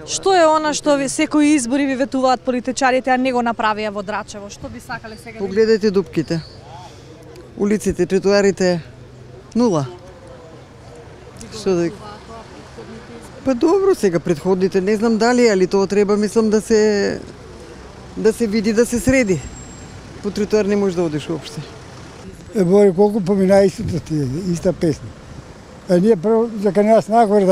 Што е она што секои избори ви ветуваат политичарите, а не го направија во Драчево? Што би сакале сега? Погледайте дупките. Улиците, тротоарите, нула. Што да... Па добро, сега претходните не знам дали, али тоа треба, мислам, да се види, да се среди. По тротоар не можеш да одиш уопште. Бори, колку помина истото ти, иста песна. А ние прво, за кај нас нагоре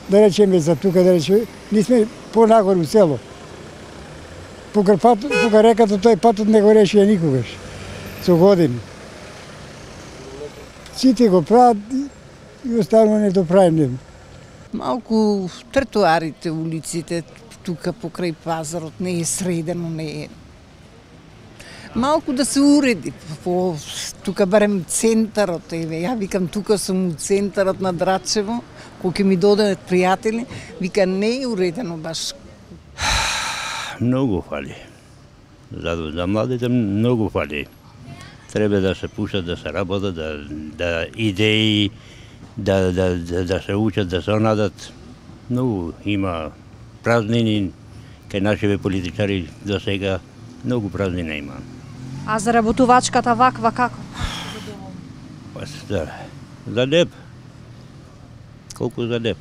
да речеме за тука, да речеме, ние сме по-нагоре у село. Покрај реката тој патот не го решија никогаш, со години. Сите го прават и останува недоправено. Малку тротоарите, улиците, тука покрај пазарот не е средено, не е. Малку да се уреди, тука барем центарот, еве, ја викам тука сум у центарот на Драчево, кога ми додадат пријатели, вика не е уредено баш. Многу фали. За младите многу фали. Треба да се пушат, да се работат, да идеи, да се учат, да се онадат. Многу има празнини, кај нашите политичари до сега многу празнина има. А заработувачката ваква како? За леп. Колку за леп.